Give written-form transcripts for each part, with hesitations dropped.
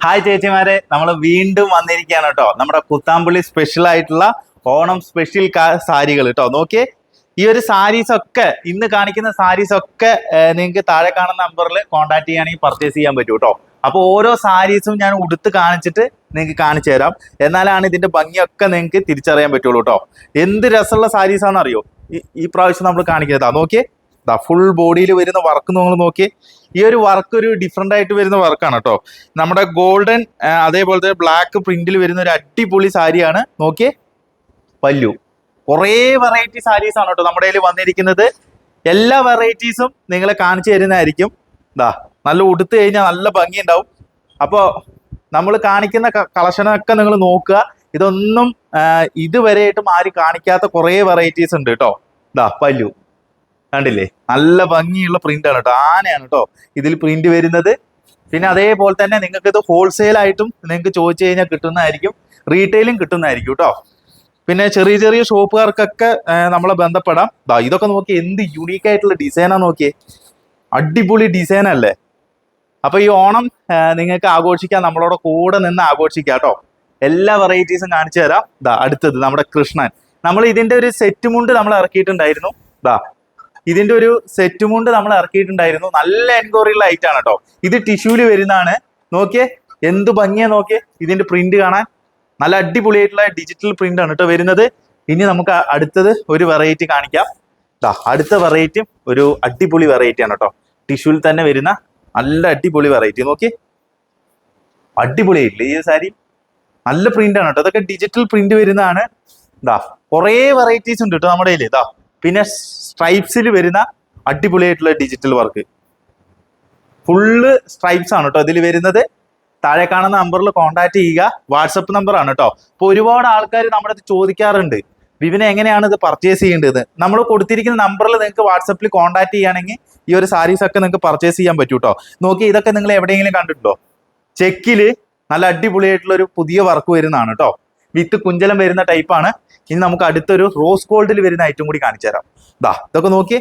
Hi ചേച്ചിമാരെ, നമ്മൾ വീണ്ടും വന്നിരിക്കുകയാണ് കേട്ടോ. നമ്മുടെ കുത്താമ്പുള്ളി സ്പെഷ്യൽ ആയിട്ടുള്ള ഓണം സ്പെഷ്യൽ സാരികൾ കേട്ടോ. നോക്കിയേ, ഈ ഒരു സാരീസ് ഒക്കെ ഇന്ന് കാണിക്കുന്ന സാരീസ് ഒക്കെ നിങ്ങൾക്ക് താഴെ കാണുന്ന നമ്പറിൽ കോൺടാക്ട് ചെയ്യുകയാണെങ്കിൽ പർച്ചേസ് ചെയ്യാൻ പറ്റും കേട്ടോ. അപ്പോൾ ഓരോ സാരീസും ഞാൻ ഉടുത്ത് കാണിച്ചിട്ട് നിങ്ങൾക്ക് കാണിച്ചു തരാം. എന്നാലാണ് ഇതിന്റെ ഭംഗിയൊക്കെ നിങ്ങൾക്ക് തിരിച്ചറിയാൻ പറ്റുള്ളൂ കേട്ടോ. എന്ത് രസമുള്ള സാരീസ് ആണെന്ന് അറിയോ ഈ പ്രാവശ്യം നമ്മൾ കാണിക്കുന്നതാ. നോക്കിയേ, ഫുൾ ബോഡിയിൽ വരുന്ന വർക്ക് നിങ്ങൾ നോക്കിയേ. ഈ ഒരു വർക്ക് ഒരു ഡിഫറെന്റ് ആയിട്ട് വരുന്ന വർക്കാണ് കേട്ടോ. നമ്മുടെ ഗോൾഡൻ അതേപോലത്തെ ബ്ലാക്ക് പ്രിന്റിൽ വരുന്ന ഒരു അടിപൊളി സാരിയാണ്. നോക്കിയേ, പല്ലു. കുറേ വെറൈറ്റി സാരീസ് ആണ് കേട്ടോ നമ്മുടെ കയ്യിൽ വന്നിരിക്കുന്നത്. എല്ലാ വെറൈറ്റീസും നിങ്ങളെ കാണിച്ചു തരുന്നതായിരിക്കും. നല്ല ഉടുത്ത് കഴിഞ്ഞാൽ നല്ല ഭംഗി ഉണ്ടാവും. അപ്പോൾ നമ്മൾ കാണിക്കുന്ന കളക്ഷനൊക്കെ നിങ്ങൾ നോക്കുക. ഇതൊന്നും ഇതുവരെയായിട്ടും ആരും കാണിക്കാത്ത കുറേ വെറൈറ്റീസ് ഉണ്ട് കേട്ടോ. പല്ലു കണ്ടില്ലേ, നല്ല ഭംഗിയുള്ള പ്രിന്റ് ആണ് കേട്ടോ. ആനയാണ് കേട്ടോ ഇതിൽ പ്രിന്റ് വരുന്നത്. പിന്നെ അതേപോലെ തന്നെ നിങ്ങൾക്ക് ഇത് ഹോൾസെയിൽ ആയിട്ടും നിങ്ങൾക്ക് ചോദിച്ചു കഴിഞ്ഞാൽ കിട്ടുന്നതായിരിക്കും, റീറ്റെയിലും കിട്ടുന്നതായിരിക്കും കേട്ടോ. പിന്നെ ചെറിയ ചെറിയ ഷോപ്പുകാർക്കൊക്കെ നമ്മളെ ബന്ധപ്പെടാം. ഇതൊക്കെ നോക്കി എന്ത് യുണീക്ക് ആയിട്ടുള്ള ഡിസൈനാ നോക്കിയേ, അടിപൊളി ഡിസൈൻ അല്ലേ. അപ്പൊ ഈ ഓണം നിങ്ങൾക്ക് ആഘോഷിക്കാം, നമ്മളോട് കൂടെ നിന്ന് ആഘോഷിക്കാം കേട്ടോ. എല്ലാ വെറൈറ്റീസും കാണിച്ചു തരാം. അടുത്തത് നമ്മുടെ കൃഷ്ണൻ. നമ്മൾ ഇതിന്റെ ഒരു സെറ്റ് മുണ്ട് നമ്മൾ ഇറക്കിയിട്ടുണ്ടായിരുന്നു. ഇതിന്റെ ഒരു സെറ്റ് മുണ്ട് നമ്മൾ ഇറക്കിയിട്ടുണ്ടായിരുന്നു. നല്ല എൻക്വയറിയുള്ള ഐറ്റം ആണ് കേട്ടോ. ഇത് ടിഷ്യൂല് വരുന്നതാണ്. നോക്കിയേ എന്ത് ഭംഗിയാ നോക്കിയേ. ഇതിന്റെ പ്രിന്റ് കാണാൻ നല്ല അടിപൊളിയായിട്ടുള്ള ഡിജിറ്റൽ പ്രിന്റ് ആണ് കേട്ടോ വരുന്നത്. ഇനി നമുക്ക് അടുത്തത് ഒരു വെറൈറ്റി കാണിക്കാം. അടുത്ത വെറൈറ്റിയും ഒരു അടിപൊളി വെറൈറ്റി ആണ് കേട്ടോ. ടിഷ്യൂവിൽ തന്നെ വരുന്ന നല്ല അടിപൊളി വെറൈറ്റി. നോക്കിയേ, അടിപൊളിയായിട്ടില്ലേ ഈ സാരി. നല്ല പ്രിന്റ് ആണ് കേട്ടോ. അതൊക്കെ ഡിജിറ്റൽ പ്രിന്റ് വരുന്നതാണ്. കുറേ വെറൈറ്റീസ് ഉണ്ട് കേട്ടോ നമ്മുടെ കയ്യിൽ. പിന്നെ സ്ട്രൈപ്സിൽ വരുന്ന അടിപൊളിയായിട്ടുള്ള ഡിജിറ്റൽ വർക്ക്, ഫുള്ള് സ്ട്രൈപ്സ് ആണ് കേട്ടോ ഇതിൽ വരുന്നത്. താഴെ കാണുന്ന നമ്പറിൽ കോൺടാക്ട് ചെയ്യുക. വാട്സപ്പ് നമ്പർ ആണ് കേട്ടോ. അപ്പോൾ ഒരുപാട് ആൾക്കാർ നമ്മുടെ അടുത്ത് ചോദിക്കാറുണ്ട്, വിവിനെ എങ്ങനെയാണ് ഇത് പർച്ചേസ് ചെയ്യേണ്ടത്. നമ്മൾ കൊടുത്തിരിക്കുന്ന നമ്പറിൽ നിങ്ങൾക്ക് വാട്സപ്പിൽ കോൺടാക്ട് ചെയ്യുകയാണെങ്കിൽ ഈ ഒരു സാരീസ് ഒക്കെ നിങ്ങൾക്ക് പർച്ചേസ് ചെയ്യാൻ പറ്റും കേട്ടോ. നോക്കി, ഇതൊക്കെ നിങ്ങൾ എവിടെയെങ്കിലും കണ്ടിട്ടുണ്ടോ? ചെക്കില് നല്ല അടിപൊളിയായിട്ടുള്ള ഒരു പുതിയ വർക്ക് വരുന്നതാണ് കേട്ടോ. വിത്ത് കുഞ്ചലം വരുന്ന ടൈപ്പാണ്. ഇനി നമുക്ക് അടുത്തൊരു റോസ് ഗോൾഡിൽ വരുന്ന ഐറ്റം കൂടി കാണിച്ചു തരാം. ഇതൊക്കെ നോക്കി,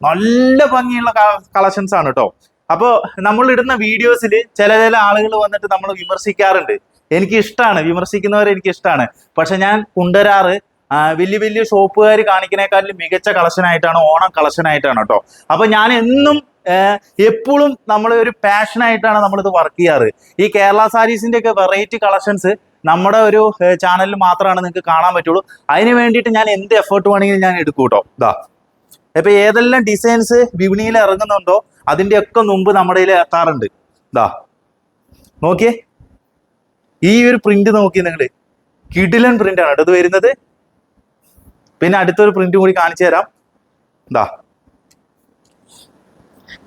നല്ല ഭംഗിയുള്ള കളക്ഷൻസ് ആണ് കേട്ടോ. അപ്പോൾ നമ്മൾ ഇടുന്ന വീഡിയോസിൽ ചില ആളുകൾ വന്നിട്ട് നമ്മൾ വിമർശിക്കാറുണ്ട്. എനിക്ക് ഇഷ്ടമാണ്, വിമർശിക്കുന്നവരെ എനിക്ക് ഇഷ്ടമാണ്. പക്ഷെ ഞാൻ കൊണ്ടുവരാറ് വലിയ വലിയ ഷോപ്പുകാർ കാണിക്കുന്നേക്കാളും മികച്ച കളക്ഷൻ ആയിട്ടാണ്, ഓണം കളക്ഷൻ ആയിട്ടാണ് കേട്ടോ. അപ്പൊ ഞാൻ എന്നും എപ്പോഴും നമ്മൾ ഒരു പാഷനായിട്ടാണ് നമ്മളിത് വർക്ക് ചെയ്യാറ്. ഈ കേരള സാരീസിന്റെ ഒക്കെ വെറൈറ്റി കളക്ഷൻസ് നമ്മുടെ ഒരു ചാനലിൽ മാത്രമാണ് നിങ്ങൾക്ക് കാണാൻ പറ്റുള്ളൂ. അതിന് വേണ്ടിയിട്ട് ഞാൻ എന്ത് എഫേർട്ട് വേണമെങ്കിലും ഞാൻ എടുക്കും കേട്ടോ. ഇപ്പൊ ഏതെല്ലാം ഡിസൈൻസ് വിപണിയിൽ ഇറങ്ങുന്നുണ്ടോ അതിന്റെ ഒക്കെ മുമ്പ് നമ്മുടെ കയ്യിൽ എത്താറുണ്ട്. നോക്കിയേ, ഈ ഒരു പ്രിന്റ് നോക്കി നിങ്ങൾ, കിടിലൻ പ്രിന്റ് ആണ് കേട്ടോ ഇത് വരുന്നത്. പിന്നെ അടുത്തൊരു പ്രിന്റ് കൂടി കാണിച്ചു തരാം.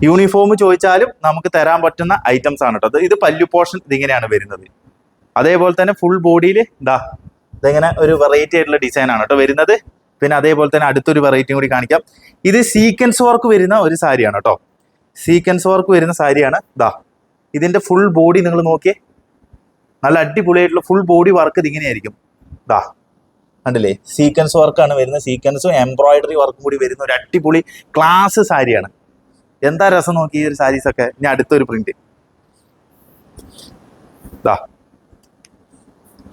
യൂണിഫോം ചോദിച്ചാലും നമുക്ക് തരാൻ പറ്റുന്ന ഐറ്റംസ് ആണ് കേട്ടോ. ഇത് പല്ലു പോർഷൻ ഇതിങ്ങനെയാണ് വരുന്നത്. അതേപോലെ തന്നെ ഫുൾ ബോഡിയിൽ ഇതെങ്ങനെ ഒരു വെറൈറ്റി ആയിട്ടുള്ള ഡിസൈൻ ആണ് കേട്ടോ വരുന്നത്. പിന്നെ അതേപോലെ തന്നെ അടുത്തൊരു വെറൈറ്റിയും കൂടി കാണിക്കാം. ഇത് സീക്വൻസ് വർക്ക് വരുന്ന ഒരു സാരിയാണ് കേട്ടോ. സീക്വൻസ് വർക്ക് വരുന്ന സാരിയാണ്. ഇതിന്റെ ഫുൾ ബോഡി നിങ്ങൾ നോക്കിയേ, നല്ല അടിപൊളിയായിട്ടുള്ള ഫുൾ ബോഡി വർക്ക് ഇതിങ്ങനെയായിരിക്കും. കണ്ടില്ലേ, സീക്വൻസ് വർക്കാണ് വരുന്നത്. സീക്വൻസും എംബ്രോയിഡറി വർക്കും കൂടി വരുന്ന ഒരു അടിപൊളി ക്ലാസ് സാരിയാണ്. എന്താ രസം നോക്കി ഈ ഒരു സാരീസ് ഒക്കെ. ഇനി അടുത്തൊരു പ്രിന്റ്,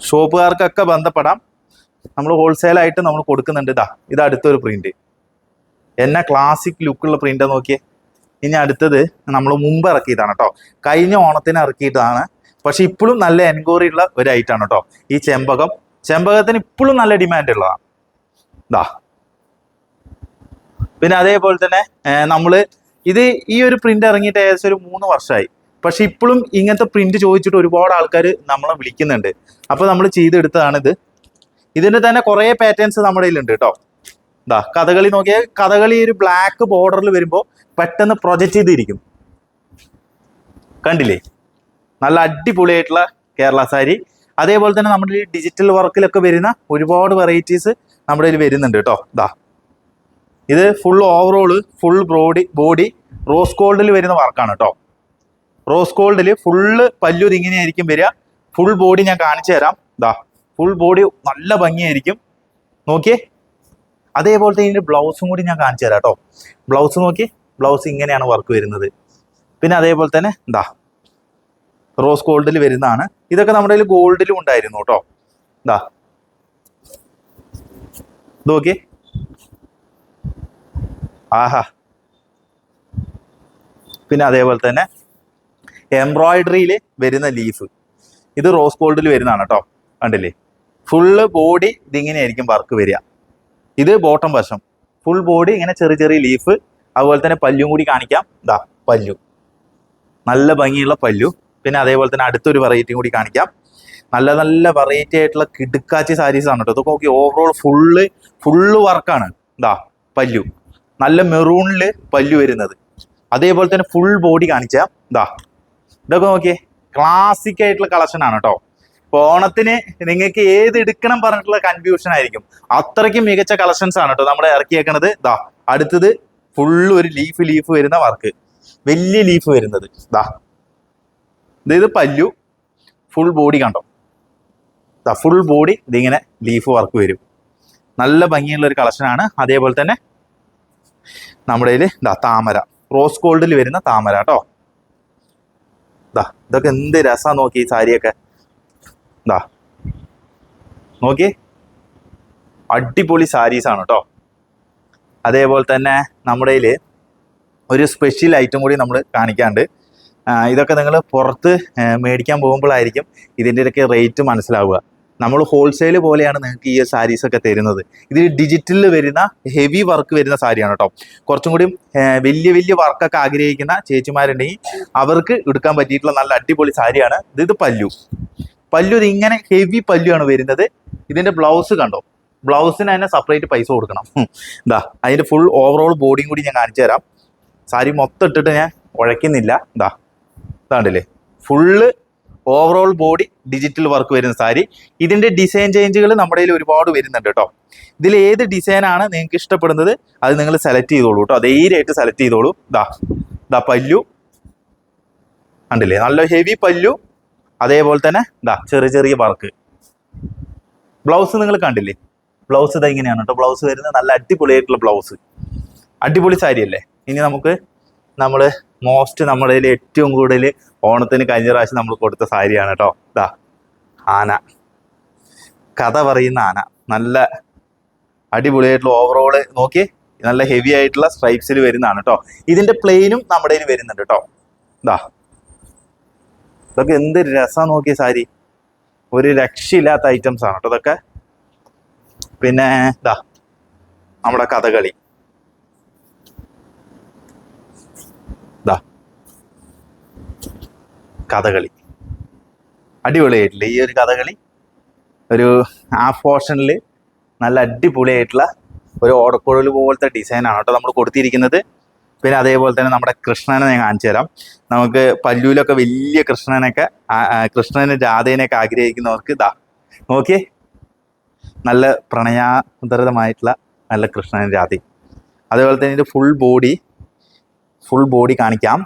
ഷോപ്പുകാർക്കൊക്കെ ബന്ധപ്പെടാം, നമ്മൾ ഹോൾസെയിലായിട്ട് നമ്മൾ കൊടുക്കുന്നുണ്ട്. ഇത് അടുത്തൊരു പ്രിന്റ്, എന്നാ ക്ലാസിക് ലുക്കുള്ള പ്രിന്റ് നോക്കിയേ. ഇനി അടുത്തത് നമ്മൾ മുമ്പ് ഇറക്കിയതാണ് കേട്ടോ. കഴിഞ്ഞ ഓണത്തിന് ഇറക്കിയിട്ടാണ്, പക്ഷെ ഇപ്പോഴും നല്ല എൻക്വയറി ഉള്ള ഒരു ഐറ്റാണ് കേട്ടോ. ഈ ചെമ്പകത്തിന് ഇപ്പോഴും നല്ല ഡിമാൻഡ് ഉള്ളതാണ്. പിന്നെ അതേപോലെ തന്നെ നമ്മൾ ഈ ഒരു പ്രിന്റ് ഇറങ്ങിയിട്ട് ഏകദേശം ഒരു 3 വർഷമായി. പക്ഷെ ഇപ്പോഴും ഇങ്ങനത്തെ പ്രിന്റ് ചോദിച്ചിട്ട് ഒരുപാട് ആൾക്കാർ നമ്മളെ വിളിക്കുന്നുണ്ട്. അപ്പൊ നമ്മൾ ചെയ്തെടുത്തതാണിത്. ഇതിന്റെ തന്നെ കുറെ പാറ്റേൺസ് നമ്മുടെ കയ്യിലുണ്ട് കേട്ടോ. കഥകളി നോക്കിയാൽ കഥകളി ഒരു ബ്ലാക്ക് ബോർഡറിൽ വരുമ്പോൾ പെട്ടെന്ന് പ്രൊജക്റ്റ് ചെയ്തിരിക്കും. കണ്ടില്ലേ, നല്ല അടിപൊളിയായിട്ടുള്ള കേരള സാരി. അതേപോലെ തന്നെ നമ്മുടെ ഈ ഡിജിറ്റൽ വർക്കിലൊക്കെ വരുന്ന ഒരുപാട് വെറൈറ്റീസ് നമ്മുടെ കയ്യിൽ വരുന്നുണ്ട് കേട്ടോ. ഇത് full overall full body rose ഗോൾഡിൽ വരുന്ന വർക്കാണ് കേട്ടോ. റോസ് ഗോൾഡിൽ ഫുള്ള് പല്ലു ഇങ്ങനെയായിരിക്കും വരിക. ഫുൾ ബോഡി ഞാൻ കാണിച്ചു തരാം. ഫുൾ ബോഡി നല്ല ഭംഗിയായിരിക്കും. നോക്കിയേ, അതേപോലത്തെ ഇതിന്റെ ബ്ലൗസും കൂടി ഞാൻ കാണിച്ചു തരാം കേട്ടോ. ബ്ലൗസ് നോക്കി, ബ്ലൗസ് ഇങ്ങനെയാണ് വർക്ക് വരുന്നത്. പിന്നെ അതേപോലെ തന്നെ റോസ് ഗോൾഡിൽ വരുന്നതാണ്. ഇതൊക്കെ നമ്മുടെ കയ്യിൽ ഗോൾഡിലും ഉണ്ടായിരുന്നു കേട്ടോ. ഇതാ ഇത് നോക്കിയേ, ആഹാ. പിന്നെ അതേപോലെ തന്നെ എംബ്രോയിഡറിയിൽ വരുന്ന ലീഫ്, ഇത് റോസ് ഗോൾഡിൽ വരുന്നതാണ് കേട്ടോ. കണ്ടില്ലേ, ഫുള്ള് ബോഡി ഇതിങ്ങനെയായിരിക്കും വർക്ക് വരിക. ഇത് ബോട്ടം വശം, ഫുൾ ബോഡി ഇങ്ങനെ ചെറിയ ചെറിയ ലീഫ്. അതുപോലെ തന്നെ പല്ലും കൂടി കാണിക്കാം. ഇതാ പല്ലു, നല്ല ഭംഗിയുള്ള പല്ലു. പിന്നെ അതേപോലെ തന്നെ അടുത്തൊരു വെറൈറ്റിയും കൂടി കാണിക്കാം. നല്ല നല്ല വെറൈറ്റി ആയിട്ടുള്ള കിടുക്കാച്ചി സാരീസ് ആണ് കേട്ടോ. ഇതൊക്കെ നോക്കി, ഓവറോൾ ഫുള്ള് വർക്കാണ്. ഇതാ പല്ലു, നല്ല മെറൂണിൽ പല്ലു വരുന്നത്. അതേപോലെ തന്നെ ഫുൾ ബോഡി കാണിച്ചാൽ ഇതാ, ഇതൊക്കെ നോക്കിയേ, ക്ലാസിക് ആയിട്ടുള്ള കളക്ഷൻ ആണ് കേട്ടോ. ഇപ്പോൾ ഓണത്തിന് നിങ്ങൾക്ക് ഏത് എടുക്കണം പറഞ്ഞിട്ടുള്ള കൺഫ്യൂഷൻ ആയിരിക്കും. അത്രയ്ക്കും മികച്ച കളക്ഷൻസ് ആണ് കേട്ടോ നമ്മൾ ഇറക്കിയേക്കണത്. ഇതാ അടുത്തത് ഫുള്ള് ഒരു ലീഫ് വരുന്ന വർക്ക്, വലിയ ലീഫ് വരുന്നത്. ഇതാ ഇത് പല്ലു, ഫുൾ ബോഡി കണ്ടോ. ഇതാ ഫുൾ ബോഡി ഇതിങ്ങനെ ലീഫ് വർക്ക് വരും. നല്ല ഭംഗിയുള്ള ഒരു കളക്ഷനാണ്. അതേപോലെ തന്നെ നമ്മുടെ കയ്യിൽ ഇതാ താമര, റോസ് ഗോൾഡിൽ വരുന്ന താമര കേട്ടോ. ഇതാ ഇതൊക്കെ എന്ത് രസമാണ് നോക്കി, ഈ സാരിയൊക്കെ ഇതാ നോക്കി, അടിപൊളി സാരീസാണ് കേട്ടോ. അതേപോലെ തന്നെ നമ്മുടെ കയ്യിൽ ഒരു സ്പെഷ്യൽ ഐറ്റം കൂടി നമ്മൾ കാണിക്കാണ്ട്. ഇതൊക്കെ നിങ്ങൾ പുറത്ത് മേടിക്കാൻ പോകുമ്പോഴായിരിക്കും ഇതിൻ്റെയൊക്കെ റേറ്റ് മനസ്സിലാവുക. നമ്മൾ ഹോൾസെയിൽ പോലെയാണ് നിങ്ങൾക്ക് ഈ സാരീസൊക്കെ തരുന്നത്. ഇത് ഡിജിറ്റലിൽ വരുന്ന ഹെവി വർക്ക് വരുന്ന സാരിയാണ് കേട്ടോ. കുറച്ചും കൂടി വലിയ വർക്കൊക്കെ ആഗ്രഹിക്കുന്ന ചേച്ചിമാരുണ്ടെങ്കിൽ അവർക്ക് എടുക്കാൻ പറ്റിയിട്ടുള്ള നല്ല അടിപൊളി സാരിയാണ് ഇത്. പല്ലു ഇത് ഇങ്ങനെ ഹെവി പല്ലുവാണ് വരുന്നത്. ഇതിൻ്റെ ബ്ലൗസ് കണ്ടോ, ബ്ലൗസിന് തന്നെ സെപ്പറേറ്റ് പൈസ കൊടുക്കണം. ഇതാ അതിൻ്റെ ഫുൾ ഓവറോൾ ബോഡിയും കൂടി ഞാൻ കാണിച്ചു തരാം. സാരി മൊത്തം ഇട്ടിട്ട് ഞാൻ ഉഴയ്ക്കുന്നില്ല. ഇതാണ്ടില്ലേ, full overall body digital work വരുന്ന സാരി. ഇതിൻ്റെ ഡിസൈൻ ചേഞ്ചുകൾ നമ്മുടെ കയ്യിൽ ഒരുപാട് വരുന്നുണ്ട് കേട്ടോ. ഇതിൽ ഏത് ഡിസൈനാണ് നിങ്ങൾക്ക് ഇഷ്ടപ്പെടുന്നത് അത് നിങ്ങൾ സെലക്ട് ചെയ്തോളൂ കേട്ടോ. ധൈര്യമായിട്ട് സെലക്ട് ചെയ്തോളൂ. ഇതാ പല്ലു കണ്ടില്ലേ, നല്ല ഹെവി പല്ലു. അതേപോലെ തന്നെ ചെറിയ വർക്ക്. ബ്ലൗസ് നിങ്ങൾ കണ്ടില്ലേ, ബ്ലൗസ് ഇതാ ഇങ്ങനെയാണ് കേട്ടോ ബ്ലൗസ് വരുന്നത്. നല്ല അടിപൊളിയായിട്ടുള്ള ബ്ലൗസ്, അടിപൊളി സാരി അല്ലേ. ഇനി നമ്മൾ നമ്മുടെ കയ്യിൽ ഏറ്റവും കൂടുതൽ ഓണത്തിന് കഴിഞ്ഞ പ്രാവശ്യം നമ്മൾ കൊടുത്ത സാരിയാണ് കേട്ടോ. ആന, കഥ പറയുന്ന ആന, നല്ല അടിപൊളിയായിട്ടുള്ള ഓവറോള് നോക്കി, നല്ല ഹെവി ആയിട്ടുള്ള സ്ട്രൈപ്സിൽ വരുന്നതാണ് കേട്ടോ. ഇതിന്റെ പ്ലെയിനും നമ്മുടെ കയ്യിൽ വരുന്നുണ്ട് കേട്ടോ. ഇതൊക്കെ എന്ത് രസം നോക്കിയ സാരി, ഒരു രക്ഷയില്ലാത്ത ഐറ്റംസ് ആണ് കേട്ടോ ഇതൊക്കെ. പിന്നെ നമ്മുടെ കഥകളി, അടിപൊളിയായിട്ടില്ല ഈ ഒരു കഥകളി. ഒരു ഹാഫ് പോർഷനിൽ നല്ല അടിപൊളിയായിട്ടുള്ള ഒരു ഓടക്കുഴൽ പോലത്തെ ഡിസൈനാണ് കേട്ടോ നമ്മൾ കൊടുത്തിരിക്കുന്നത്. പിന്നെ അതേപോലെ തന്നെ നമ്മുടെ കൃഷ്ണനെ ഞാൻ കാണിച്ചു തരാം. നമുക്ക് പല്ലൂലൊക്കെ വലിയ കൃഷ്ണന് രാധേനെയൊക്കെ ആഗ്രഹിക്കുന്നവർക്ക് നോക്കിയേ, നല്ല പ്രണയാന്തരിതമായിട്ടുള്ള നല്ല കൃഷ്ണനും രാധയും. അതേപോലെ തന്നെ ഇതിൻ്റെ ഫുൾ ബോഡി കാണിക്കാം.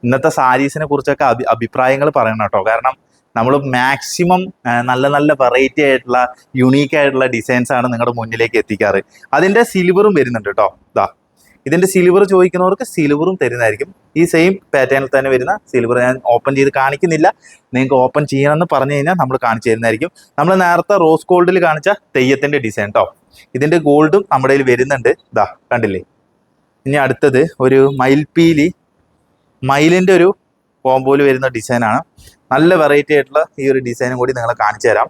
ഇന്നത്തെ സാരീസിനെ കുറിച്ചൊക്കെ അഭിപ്രായങ്ങൾ പറയണം കേട്ടോ. കാരണം നമ്മൾ മാക്സിമം നല്ല നല്ല വെറൈറ്റി ആയിട്ടുള്ള യുണീക്ക് ആയിട്ടുള്ള ഡിസൈൻസ് ആണ് നിങ്ങളുടെ മുന്നിലേക്ക് എത്തിക്കാറ്. അതിൻ്റെ സിൽവറും വരുന്നുണ്ട് കേട്ടോ. ഇതിൻ്റെ സിൽവർ ചോദിക്കുന്നവർക്ക് സിൽവറും തരുന്നതായിരിക്കും. ഈ സെയിം പാറ്റേണിൽ തന്നെ വരുന്ന സിൽവർ ഞാൻ ഓപ്പൺ ചെയ്ത് കാണിക്കുന്നില്ല. നിങ്ങൾക്ക് ഓപ്പൺ ചെയ്യണമെന്ന് പറഞ്ഞു കഴിഞ്ഞാൽ നമ്മൾ കാണിച്ചു തരുന്നതായിരിക്കും. നമ്മൾ നേരത്തെ റോസ് ഗോൾഡിൽ കാണിച്ച തെയ്യത്തിൻ്റെ ഡിസൈൻ കേട്ടോ. ഇതിൻ്റെ ഗോൾഡും നമ്മുടെ കയ്യിൽ വരുന്നുണ്ട്. കണ്ടില്ലേ. ഇനി അടുത്തത് ഒരു മയിലിൻ്റെ ഒരു കോമ്പോയിൽ വരുന്ന ഡിസൈനാണ്. നല്ല വെറൈറ്റി ആയിട്ടുള്ള ഈ ഒരു ഡിസൈനും കൂടി നിങ്ങളെ കാണിച്ചു തരാം.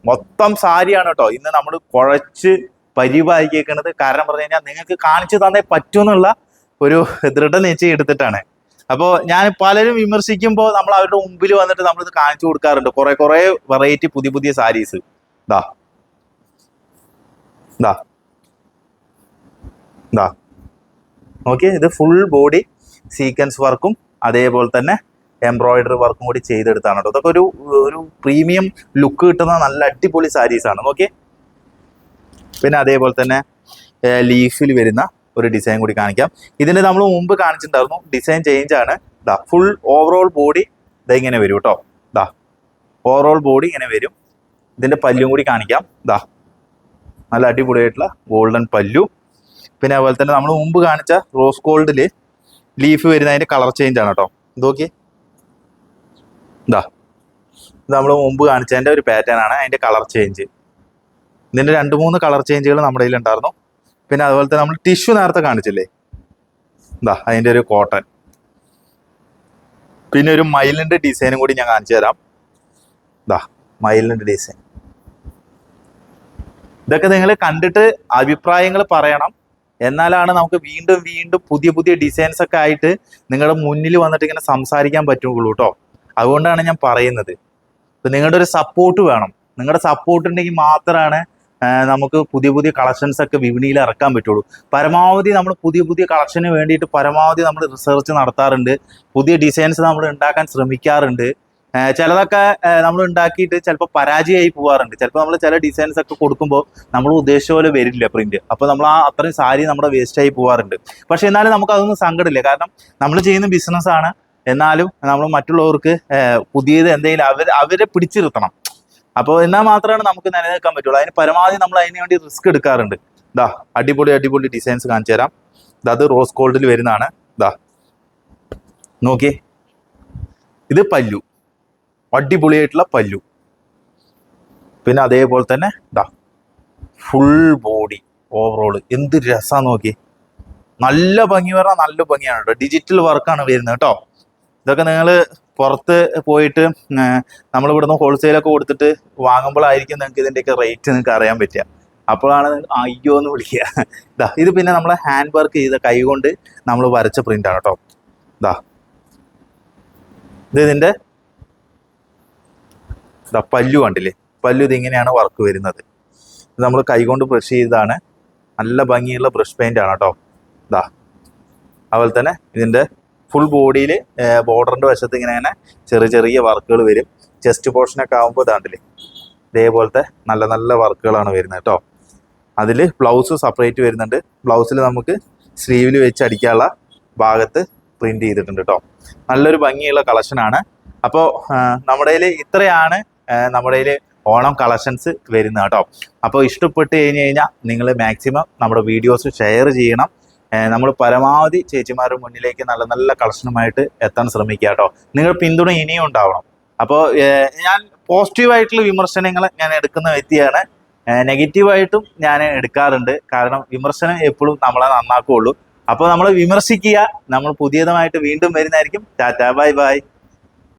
മൊത്തം സാരിയാണ് കേട്ടോ ഇന്ന് നമ്മൾ കുഴച്ച് പരിപാലിക്കുന്നത്. കാരണം പറഞ്ഞു കഴിഞ്ഞാൽ നിങ്ങൾക്ക് കാണിച്ചു തന്നേ പറ്റുമെന്നുള്ള ഒരു ദൃഢനിശ്ചയം എടുത്തിട്ടാണ്. അപ്പോൾ ഞാൻ പലരും വിമർശിക്കുമ്പോൾ നമ്മൾ അവരുടെ മുമ്പിൽ വന്നിട്ട് നമ്മളിത് കാണിച്ചു കൊടുക്കാറുണ്ട്. കുറേ വെറൈറ്റി പുതിയ സാരീസ്. ഓക്കെ, ഇത് ഫുൾ ബോഡി സീക്വൻസ് വർക്കും അതേപോലെ തന്നെ എംബ്രോയിഡറി വർക്കും കൂടി ചെയ്തെടുത്താണ് കേട്ടോ. ഇതൊക്കെ ഒരു പ്രീമിയം ലുക്ക് കിട്ടുന്ന നല്ല അടിപൊളി സാരീസാണ്. ഓക്കെ, പിന്നെ അതേപോലെ തന്നെ ലീഫിൽ വരുന്ന ഒരു ഡിസൈൻ കൂടി കാണിക്കാം. ഇതിൻ്റെ നമ്മൾ മുമ്പ് കാണിച്ചിട്ടുണ്ടായിരുന്നു, ഡിസൈൻ ചേഞ്ച് ആണ്. ഫുൾ ഓവറോൾ ബോഡി ഇങ്ങനെ വരും കേട്ടോ. ഓവറോൾ ബോഡി ഇങ്ങനെ വരും. ഇതിൻ്റെ പല്ലും കൂടി കാണിക്കാം. നല്ല അടിപൊളിയായിട്ടുള്ള ഗോൾഡൻ പല്ലു. പിന്നെ അതുപോലെ തന്നെ നമ്മൾ മുമ്പ് കാണിച്ച റോസ് ഗോൾഡിൽ ലീഫ് വരുന്ന അതിൻ്റെ കളർ ചേഞ്ച് ആണ് കേട്ടോ. നോക്കി ഇതാ, ഇത് നമ്മൾ മുമ്പ് കാണിച്ചതിൻ്റെ ഒരു പാറ്റേൺ ആണ്. അതിൻ്റെ കളർ ചേഞ്ച്, ഇതിൻ്റെ 2-3 കളർ ചേഞ്ചുകൾ നമ്മുടെ കയ്യിലുണ്ടായിരുന്നു. പിന്നെ അതുപോലെ തന്നെ നമ്മൾ ടിഷ്യൂ നേരത്തെ കാണിച്ചില്ലേ, ഇതാ അതിൻ്റെ ഒരു കോട്ടൺ. പിന്നെ ഒരു മയിലിൻ്റെ ഡിസൈനും കൂടി ഞാൻ കാണിച്ചു തരാം. ഇതാ മയിലിൻ്റെ ഡിസൈൻ. ഇതൊക്കെ നിങ്ങൾ കണ്ടിട്ട് അഭിപ്രായങ്ങൾ പറയണം. എന്നാലാണ് നമുക്ക് വീണ്ടും വീണ്ടും പുതിയ പുതിയ ഡിസൈൻസ് ഒക്കെ ആയിട്ട് നിങ്ങളുടെ മുന്നിൽ വന്നിട്ട് ഇങ്ങനെ സംസാരിക്കാൻ പറ്റുള്ളൂ കേട്ടോ. അതുകൊണ്ടാണ് ഞാൻ പറയുന്നത്. ഇപ്പം നിങ്ങളുടെ ഒരു സപ്പോർട്ട് വേണം. നിങ്ങളുടെ സപ്പോർട്ട് ഉണ്ടെങ്കിൽ മാത്രമാണ് നമുക്ക് പുതിയ പുതിയ കളക്ഷൻസ് ഒക്കെ വിപണിയിൽ ഇറക്കാൻ പറ്റുള്ളൂ. പരമാവധി നമ്മൾ പുതിയ പുതിയ കളക്ഷന് വേണ്ടിയിട്ട് പരമാവധി നമ്മൾ റിസർച്ച് നടത്താറുണ്ട്. പുതിയ ഡിസൈൻസ് നമ്മൾ ഉണ്ടാക്കാൻ ശ്രമിക്കാറുണ്ട്. ചിലതൊക്കെ നമ്മൾ ഉണ്ടാക്കിയിട്ട് ചിലപ്പോൾ പരാജയമായി പോകാറുണ്ട്. ചിലപ്പോൾ നമ്മൾ ചില ഡിസൈൻസ് ഒക്കെ കൊടുക്കുമ്പോൾ നമ്മൾ ഉദ്ദേശിച്ച പോലെ വരില്ല പ്രിന്റ്. അപ്പോൾ നമ്മൾ ആ അത്രയും സാരി നമ്മുടെ വേസ്റ്റായി പോകാറുണ്ട്. പക്ഷെ എന്നാലും നമുക്ക് അതൊന്നും സങ്കടമില്ല. കാരണം നമ്മൾ ചെയ്യുന്ന ബിസിനസ്സാണ്. എന്നാലും നമ്മൾ മറ്റുള്ളവർക്ക് പുതിയത് എന്തെങ്കിലും അവരെ പിടിച്ചിരുത്തണം. അപ്പോൾ എന്നാൽ മാത്രമാണ് നമുക്ക് നിലനിൽക്കാൻ പറ്റുള്ളൂ. അതിന് പരമാവധി നമ്മൾ അതിന് വേണ്ടി റിസ്ക് എടുക്കാറുണ്ട്. ഇതാ അടിപൊളി അടിപൊളി ഡിസൈൻസ് കാണിച്ചു തരാം. ഇത് റോസ് ഗോൾഡിൽ വരുന്നതാണ്. ഇതാ നോക്കിയേ, ഇത് പല്ലു, അടിപൊളിയായിട്ടുള്ള പല്ലു. പിന്നെ അതേപോലെ തന്നെ ഇതാ ഫുൾ ബോഡി ഓവറോൾ. എന്ത് രസമാണ് നോക്കി. നല്ല ഭംഗി പറഞ്ഞാൽ നല്ല ഭംഗിയാണ് കേട്ടോ. ഡിജിറ്റൽ വർക്കാണ് വരുന്നത് കേട്ടോ. ഇതൊക്കെ നിങ്ങൾ പുറത്ത് പോയിട്ട് നമ്മളിവിടുന്ന് ഹോൾസെയിലൊക്കെ കൊടുത്തിട്ട് വാങ്ങുമ്പോഴായിരിക്കും നിങ്ങൾക്ക് ഇതിൻ്റെയൊക്കെ റേറ്റ് നിങ്ങൾക്ക് അറിയാൻ പറ്റുക. അപ്പോഴാണ് അയ്യോ എന്ന് വിളിക്കുക. ഇതാ ഇത് പിന്നെ നമ്മളെ ഹാൻഡ് വർക്ക് ചെയ്ത കൈ കൊണ്ട് നമ്മൾ വരച്ച പ്രിൻ്റാണ് കേട്ടോ. ഇതാ ഇത് ഇതിൻ്റെ പല്ലു കണ്ടില്ലേ, പല്ലു ഇതിങ്ങനെയാണ് വർക്ക് വരുന്നത്. ഇത് നമ്മൾ കൈകൊണ്ട് ബ്രഷ് ചെയ്തതാണ്. നല്ല ഭംഗിയുള്ള ബ്രഷ് പെയിൻ്റ് ആണ് കേട്ടോ. ഇതാ അതുപോലെ തന്നെ ഇതിൻ്റെ ഫുൾ ബോഡിയിൽ ബോർഡറിൻ്റെ വശത്ത് ഇങ്ങനെ ചെറിയ ചെറിയ വർക്കുകൾ വരും. ചെസ്റ്റ് പോർഷനൊക്കെ ആകുമ്പോൾ ഇതാണ്ടില്ലേ ഇതേപോലത്തെ നല്ല നല്ല വർക്കുകളാണ് വരുന്നത് കേട്ടോ. അതിൽ ബ്ലൗസ് സെപ്പറേറ്റ് വരുന്നുണ്ട്. ബ്ലൗസിൽ നമുക്ക് സ്ലീവിൽ വെച്ച് അടിക്കാനുള്ള ഭാഗത്ത് പ്രിൻ്റ് ചെയ്തിട്ടുണ്ട് കേട്ടോ. നല്ലൊരു ഭംഗിയുള്ള കളക്ഷനാണ്. അപ്പോൾ നമ്മുടെ കയ്യിൽ ഇത്രയാണ് നമ്മുടെ കയ്യിൽ ഓണം കളക്ഷൻസ് വരുന്നത് കേട്ടോ. അപ്പോൾ ഇഷ്ടപ്പെട്ട് കഴിഞ്ഞാൽ നിങ്ങൾ മാക്സിമം നമ്മുടെ വീഡിയോസ് ഷെയർ ചെയ്യണം. നമ്മൾ പരമാവധി ചേച്ചിമാരുടെ മുന്നിലേക്ക് നല്ല നല്ല കളക്ഷനുമായിട്ട് എത്താൻ ശ്രമിക്കുക കേട്ടോ. നിങ്ങൾ പിന്തുണ ഇനിയും ഉണ്ടാവണം. അപ്പോൾ ഞാൻ പോസിറ്റീവായിട്ടുള്ള വിമർശനങ്ങൾ ഞാൻ എടുക്കുന്ന വ്യക്തിയാണ്. നെഗറ്റീവായിട്ടും ഞാൻ എടുക്കാറുണ്ട്. കാരണം വിമർശനം എപ്പോഴും നമ്മളെ നന്നാക്കുകയുള്ളൂ. അപ്പോൾ നമ്മൾ വിമർശിക്കുക. നമ്മൾ പുതിയതുമായിട്ട് വീണ്ടും വരുന്നതായിരിക്കും. Tata bye bye.